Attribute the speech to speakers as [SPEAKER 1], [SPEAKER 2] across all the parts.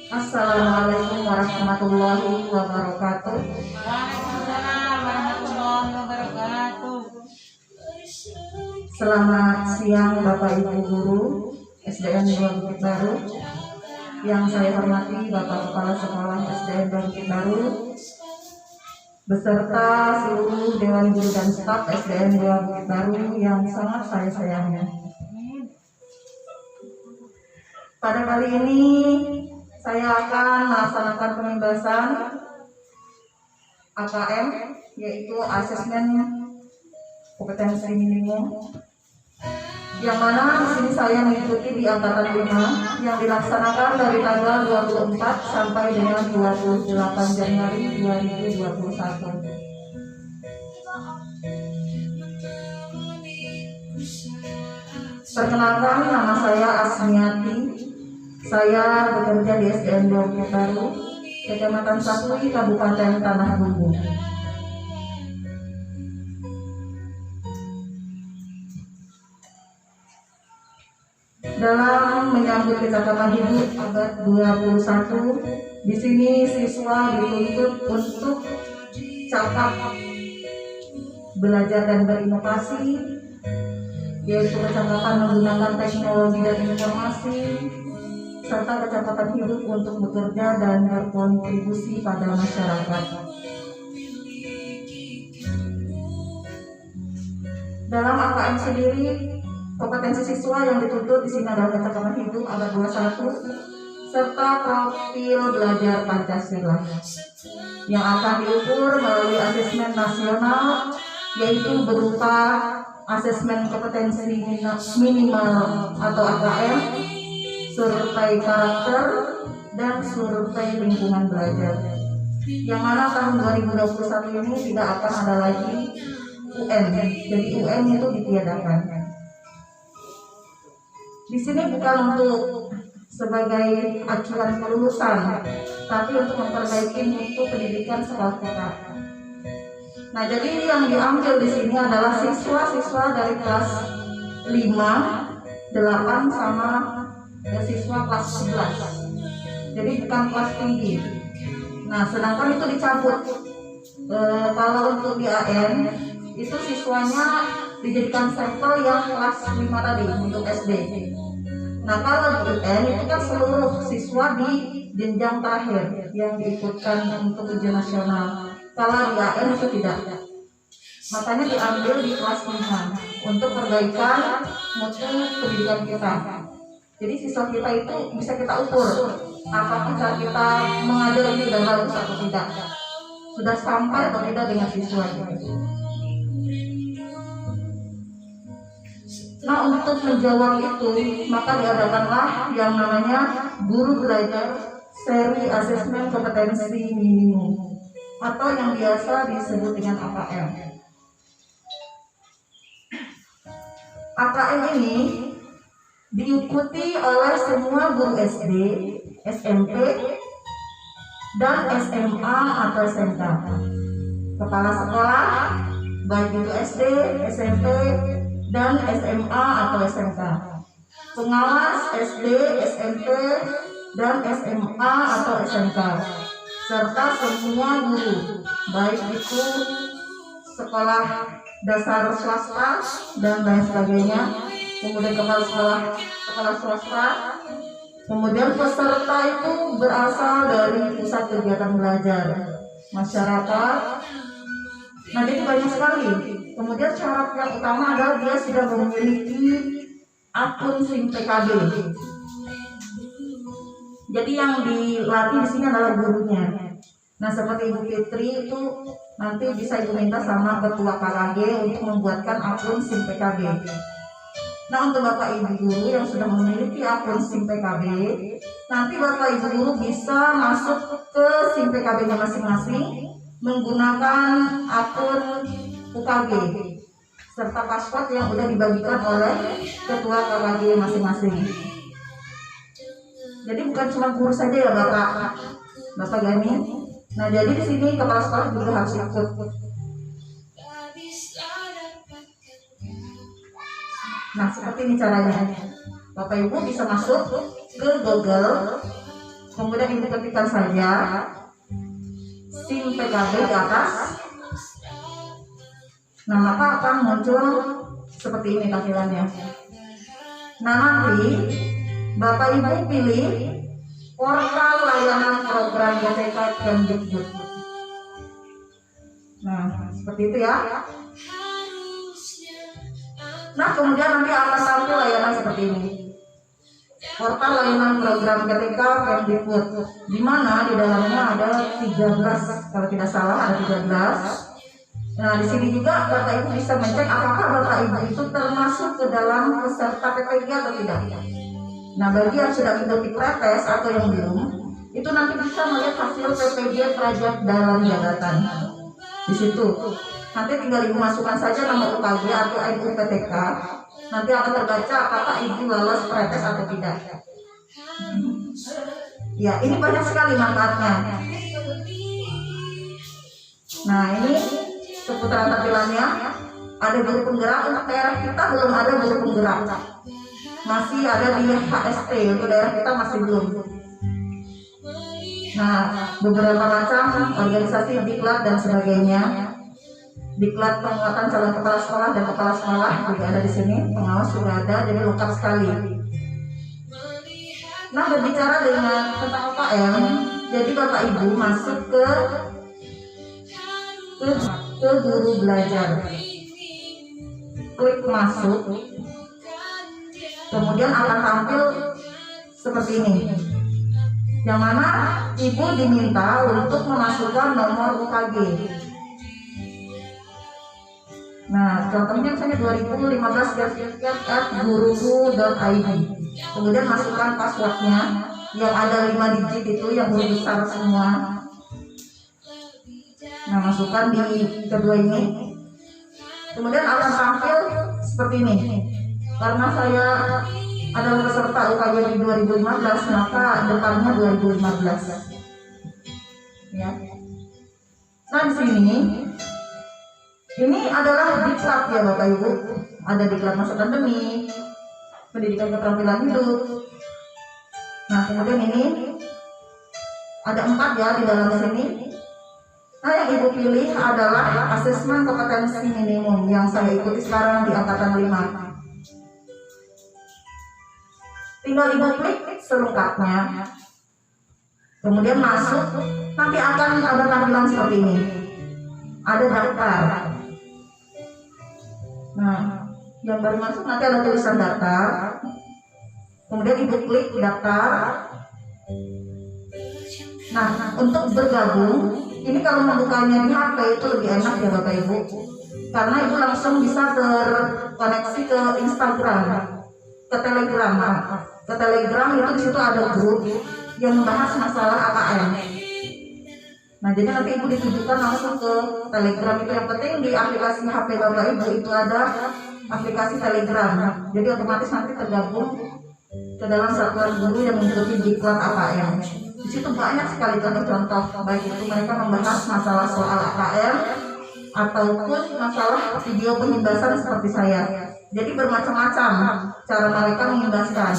[SPEAKER 1] Assalamualaikum warahmatullahi wabarakatuh.
[SPEAKER 2] Waalaikumsalam warahmatullahi wabarakatuh.
[SPEAKER 1] Selamat siang Bapak Ibu Guru SDN 2 Bukit Baru. Yang saya hormati Bapak Kepala Sekolah SDN 2 Bukit Baru beserta seluruh Dewan Guru dan staf SDN 2 Bukit Baru yang sangat saya sayangi. Pada kali ini saya akan melaksanakan pembebasan AKM, yaitu asesmen kompetensi minimum, yang mana di sini saya mengikuti di angkatan 5 yang dilaksanakan dari tanggal 24 sampai dengan 28 Januari 2021. Perkenalkan, nama saya Asmiati. Saya bekerja di SDN 2 Bukit Baru, Kecamatan Sapui, Kabupaten Tanah Bumbu. Dalam menyambut kecakapan hidup abad 21, di sini siswa dituntut untuk cakap, belajar dan berinovasi, yaitu kecakapan menggunakan teknologi dan informasi, serta kecakapan hidup untuk bekerja dan berkontribusi pada masyarakat. Dalam AKM sendiri, kompetensi siswa yang dituntut di sini adalah kecakapan hidup abad 21 serta profil belajar Pancasila yang akan diukur melalui asesmen nasional, yaitu berupa asesmen kompetensi minimal atau AKM, survei karakter, dan survei lingkungan belajar. Yang mana tahun 2021 ini tidak akan ada lagi UN, jadi UN itu ditiadakan. Di sini bukan untuk sebagai acuan kelulusan, tapi untuk memperbaiki mutu pendidikan sekolah kita. Nah, jadi yang diambil di sini adalah siswa-siswa dari kelas 5, 8 sama siswa kelas 11. Jadi bukan kelas tinggi. Nah, sedangkan itu dicabut. Kalau untuk di AN itu siswanya dijadikan sampel yang kelas 5 tadi untuk SD. Nah, kalau di UN itu kan seluruh siswa di jenjang terakhir yang diikutkan untuk ujian nasional. Kalau di AN itu tidak. Makanya diambil di kelas 5 untuk perbaikan mutu pendidikan kita. Jadi siswa kita itu bisa kita ukur apakah kita mengajar ini sudah bagus atau tidak, sudah sampai atau tidak dengan siswa gitu. Nah, untuk menjawab itu maka diadakanlah yang namanya guru belajar seri asesmen kompetensi minimum atau yang biasa disebut dengan AKM. AKM ini diikuti oleh semua guru SD, SMP, dan SMA atau SMK. Kepala sekolah, baik itu SD, SMP, dan SMA atau SMK. Pengawas SD, SMP, dan SMA atau SMK. Serta semua guru, baik itu sekolah dasar swasta dan lain sebagainya. Kemudian kepala sekolah swasta, kemudian peserta itu berasal dari pusat kegiatan belajar masyarakat. Nah, jadi banyak sekali. Kemudian syarat yang utama adalah dia sudah memiliki akun SIM PKB. Jadi yang dilatih di sini adalah gurunya. Nah, seperti Ibu Fitri itu nanti bisa Ibu minta sama ketua KKG untuk membuatkan akun SIM PKB. Nah, untuk Bapak Ibu guru yang sudah memiliki akun SIM PKB, nanti Bapak Ibu guru bisa masuk ke SIM PKB-nya masing-masing menggunakan akun UKG serta password yang sudah dibagikan oleh ketua KKG masing-masing. Jadi bukan cuma guru saja ya Bapak Gani. Nah, jadi di sini kepala sekolah juga harus ikut. Nah, seperti ini caranya. Bapak Ibu bisa masuk ke Google, Kemudian ibu ketikkan saja SIM PKB di atas. Nah, maka akan muncul seperti ini tampilannya. Nah, nanti Bapak Ibu pilih portal layanan program GTK Kemdikbud. Nah, seperti itu ya. Nah, kemudian nanti akan tampil layanan seperti ini. Portal layanan program GTK Kemdikbud, di mana di dalamnya ada 13, kalau tidak salah ada 13. Nah, di sini juga Bapak Ibu bisa mencek apakah Bapak Ibu itu termasuk ke dalam peserta PPG atau tidak. Nah, bagi yang sudah mengikuti pretest atau yang belum, itu nanti bisa melihat hasil PPG Pajak Dalam Jabatan. Di situ nanti tinggal Ibu masukkan saja nomor UKG atau NUPTK. Nanti akan terbaca apakah Ibu lolos pretest atau tidak. Ya, ini banyak sekali manfaatnya. Nah, ini seputaran tampilannya. Ada guru penggerak. Untuk daerah kita belum ada guru penggerak, masih ada di HST. Untuk daerah kita masih belum. Nah, beberapa macam organisasi diklat dan sebagainya. Diklat penguatan calon kepala sekolah dan kepala sekolah juga ada di sini. Pengawas juga ada, jadi lengkap sekali. Nah, berbicara dengan tentang UKM, jadi Bapak Ibu masuk ke guru belajar, klik masuk, kemudian akan tampil seperti ini, yang mana Ibu diminta untuk memasukkan nomor UKG. Nah, contohnya misalnya 2015-guruku.id. Kemudian masukkan passwordnya yang ada 5 digit itu, yang huruf besar semua. Nah, masukkan di kedua ini. Kemudian akan tampil seperti ini. Karena saya adalah peserta UKG di 2015, maka depannya 2015. Ya. Nah, di sini ini adalah diklat ya Bapak Ibu. Ada diklat masa pandemi, pendidikan keterampilan hidup. Nah, kemudian ini ada 4 ya di dalam sini. Nah, yang Ibu pilih adalah asesmen kompetensi minimum yang saya ikuti sekarang di angkatan 5. Tinggal Ibu klik selengkapnya, kemudian masuk. Nanti akan ada tampilan seperti ini. Ada daftar. Nah, yang baru masuk nanti ada tulisan daftar. Kemudian Ibu klik daftar. Nah, untuk bergabung, ini kalau membukanya di HP itu lebih enak ya Bapak Ibu, karena Ibu langsung bisa terkoneksi ke Instagram, ke Telegram. Ke Telegram itu di situ ada grup yang membahas masalah AKM. Nah, jadi nanti Ibu ditujukan langsung ke Telegram itu. Yang penting di aplikasi HP Bapak Ibu itu ada aplikasi Telegram. Jadi otomatis nanti tergabung ke dalam satuan guru yang mengikuti diklat AKM. Di situ banyak sekali contoh-contoh, baik itu mereka membahas masalah soal AKM ataupun masalah video pengibasan seperti saya. Jadi bermacam-macam cara mereka mengibaskan.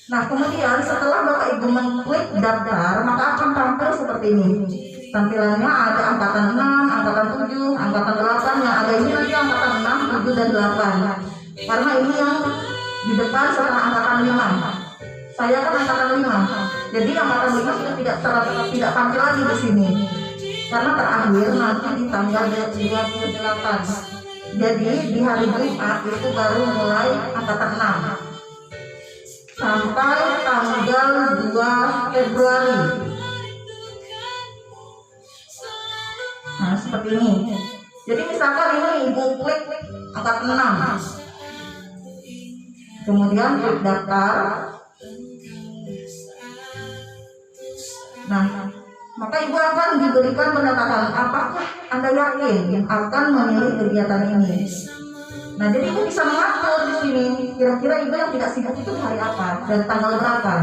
[SPEAKER 1] Nah, kemudian setelah Bapak Ibu mengklik daftar, maka akan tampil seperti ini. Tampilannya ada angkatan 6, angkatan 7, angkatan 8, yang ada ini nanti angkatan 6, 7, dan 8. Karena ini yang di depan setelah angkatan 5. Saya kan angkatan 5. Jadi angkatan 5 sudah tidak tampil lagi di sini. Karena terakhir nanti di tanggal 28. Jadi di hari Jumat itu baru mulai angkatan 6. Sampai tanggal 2 Februari. Nah, seperti ini. Jadi misalkan ini Ibu klik angkatan 6. Kemudian klik daftar. Nah, maka Ibu akan diberikan pendataan apakah Anda yakin akan memilih kegiatan ini. Nah, jadi Ibu bisa mengatur di sini kira-kira Ibu yang tidak sibuk itu hari apa dan tanggal berapa,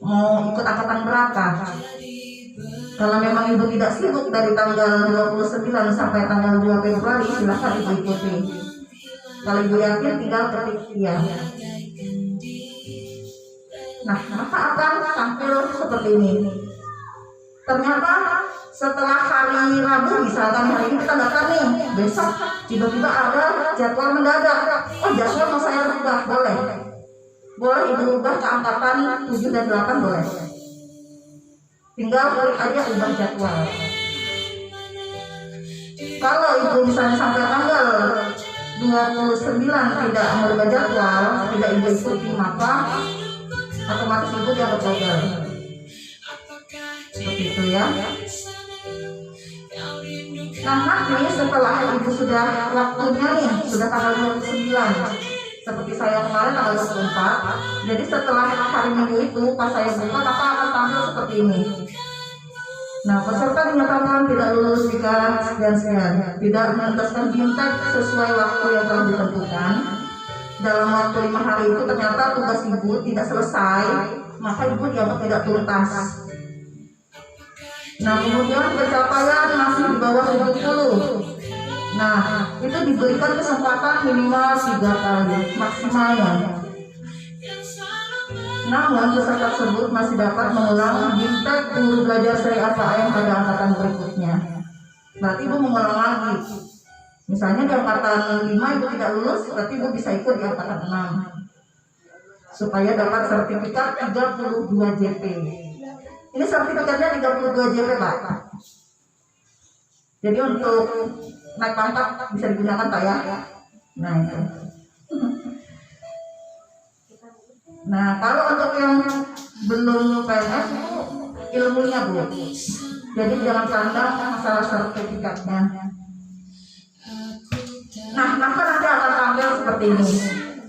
[SPEAKER 1] mau ikut angkatan berapa. Kalau memang Ibu tidak sibuk dari tanggal 29 sampai tanggal 2 Februari, silahkan Ibu ikuti. Kalau Ibu yakin tinggal ketik ya. Nah, maka akan tampil seperti ini. Ternyata setelah hari Rabu, misalkan hari ini kita daftar nih, besok tiba-tiba ada jadwal mendadak. Oh, jadwal mau saya rubah, boleh. Boleh ibu ubah ke angkatan 7 dan 8 boleh. Tinggal klik aja ubah jadwal. Kalau ibu misalnya sampai tanggal 29 tidak merubah jadwal, tidak ibu ikuti, maka otomatis ibu dianggap gagal. Seperti itu ya. Nah, nanti setelah ibu sudah waktunya nih, sudah tanggal 29, seperti saya kemarin tanggal 24, jadi setelah hari Minggu itu pas saya buka, maka akan tampil seperti ini. Nah, peserta dinyatakan tidak lulus jika sekian-sekian, tidak menuntaskan bimtek sesuai waktu yang telah ditentukan. Dalam waktu 5 hari itu ternyata tugas ibu tidak selesai, maka ibu dianggap tidak tuntas. Nah, kemudian pencapaian masih di bawah 70. Nah, itu diberikan kesempatan minimal 3 kali maksimalnya. Namun peserta tersebut masih dapat mengulang bimtek guru belajar seri AKM pada angkatan berikutnya. Berarti ibu mengulang lagi. Misalnya di angkatan 5 ibu tidak lulus, berarti ibu bisa ikut di angkatan 6 supaya dapat sertifikat 32 JP. Ini sertifikatnya 32 JP, Pak. Jadi untuk naik pangkat bisa digunakan, Pak ya. Nah, itu. Nah, kalau untuk yang belum PNS itu ilmunya, Bu. Jadi jangan pandang masalah sertifikatnya. Nah, maka nanti akan tampil seperti ini.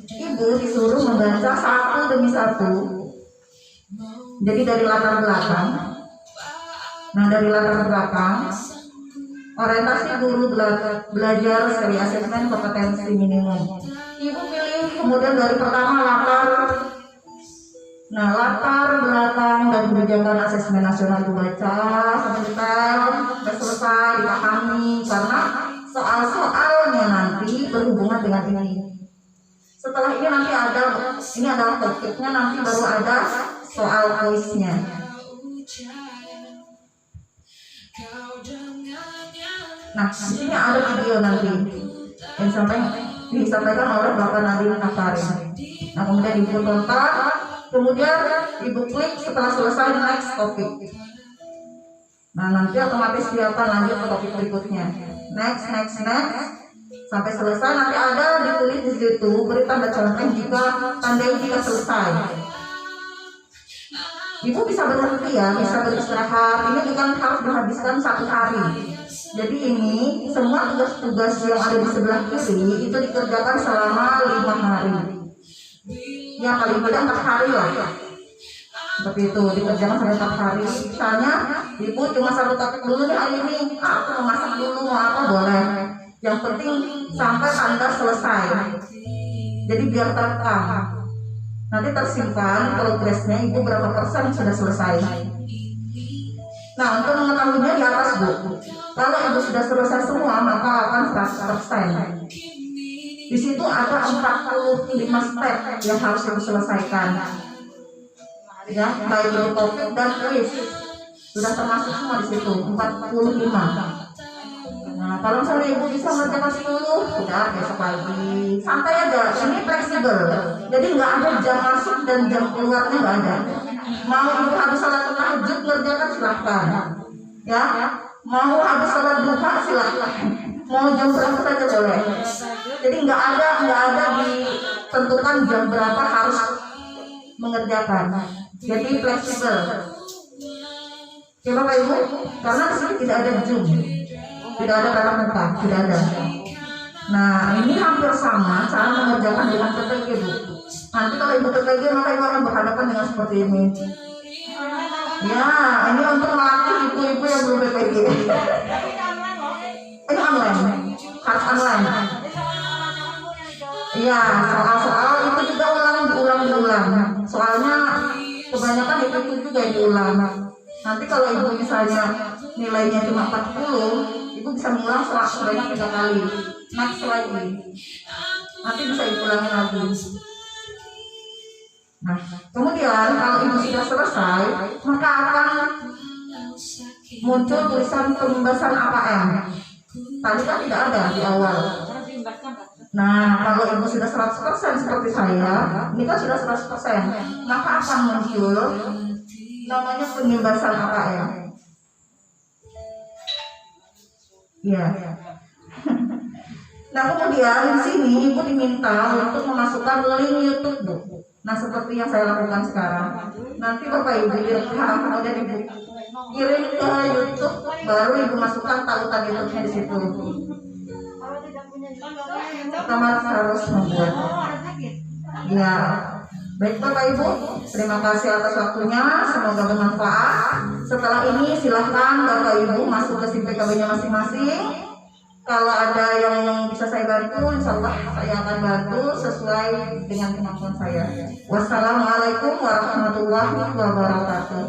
[SPEAKER 1] Ibu disuruh membaca satu demi satu. Jadi dari latar belakang. Nah, dari latar belakang, orientasi guru belajar seri asesmen kompetensi minimum. Ibu pilih kemudian dari pertama latar. Nah, latar belakang dan kebijakan asesmen nasional dibaca sampai detail, sampai selesai dipahami karena soal-soalnya nanti berhubungan dengan ini. Setelah ini nanti ini adalah topiknya, nanti baru ada soal kuisnya. Nah, di sini ada video nanti yang disampaikan oleh Bapak Nadine Akarin. Nah, kemudian ibu tonton, kemudian ibu klik setelah selesai next topik. Nah, nanti otomatis dia akan lanjut ke topik berikutnya. Next sampai selesai. Nanti ada ditulis di situ beri tanda contoh jika selesai. Ibu bisa berhenti ya, bisa beristirahat. Ini bukan harus dihabiskan 1 hari. Jadi ini semua tugas-tugas yang ada di sebelah kiri itu dikerjakan selama 5 hari. Ya paling tidak 4 hari lah. Seperti itu, dikerjakan sampai 4 hari. Misalnya ibu cuma 1 topik dulu nih hari ini, aku mau masak dulu, mau apa boleh. Yang penting sampai tanda selesai. Jadi biar terekam. Nanti tersimpan progresnya ibu berapa persen sudah selesai. Nah, untuk mengetahuinya di atas, Bu. Kalau ibu sudah selesai semua, maka akan 100%. Di situ ada 45 step yang harus ibu selesaikan. Ya, baik itu topik dan kuis. Sudah termasuk semua di situ, 45. Nah, kalau misalnya ibu bisa mengerjakan 10, sudah besok lagi. Santai aja, ini fleksibel. Jadi nggak ada jam masuk dan jam keluarnya nggak ada. Mau ibu habis salat tahajud ngerjakan silahkan. Ya, mau habis salat duha silahkan. Mau jam berapa saja boleh. Jadi nggak ada ditentukan jam berapa harus mengerjakan. Jadi fleksibel. Ya Bapak Ibu, karena di sini tidak ada Zoom. Tidak ada tatap muka, tidak ada. Nah, ini hampir sama cara mengerjakan dengan PPG, Bu. Nanti kalau ibu PPG maka ibu akan berhadapan dengan seperti ini. Ya, ini untuk melatih ibu-ibu yang belum PPG. Ini online, harus online. Iya, soal-soal itu juga diulang. Soalnya kebanyakan itu juga diulang. Nanti kalau ibu misalnya nilainya cuma 40, ibu bisa mengulang sebanyak 3 kali. Next lagi. Nanti bisa diulangi lagi. Nah, kemudian kalau ibu sudah selesai, maka akan muncul tulisan pembebasan AKM. Tadi kan tidak ada di awal. Nah, kalau ibu sudah 100% seperti saya, ini kan sudah 100%, maka akan muncul namanya pembebasan AKM. Ya. Nah, kemudian di sini ibu diminta untuk memasukkan link YouTube, Bu. Nah, seperti yang saya lakukan sekarang. Nanti Bapak Ibu direkam, kemudian Ibu kirim ke YouTube, baru Ibu masukkan tautan YouTube-nya di situ. Pertama harus membuat. Ya. Baik Bapak Ibu, terima kasih atas waktunya, semoga bermanfaat. Setelah ini silahkan Bapak Ibu masuk ke SIM PKB-nya masing-masing. Kalau ada yang bisa saya bantu, insya Allah saya akan bantu sesuai dengan kemampuan saya. Wassalamualaikum warahmatullahi wabarakatuh.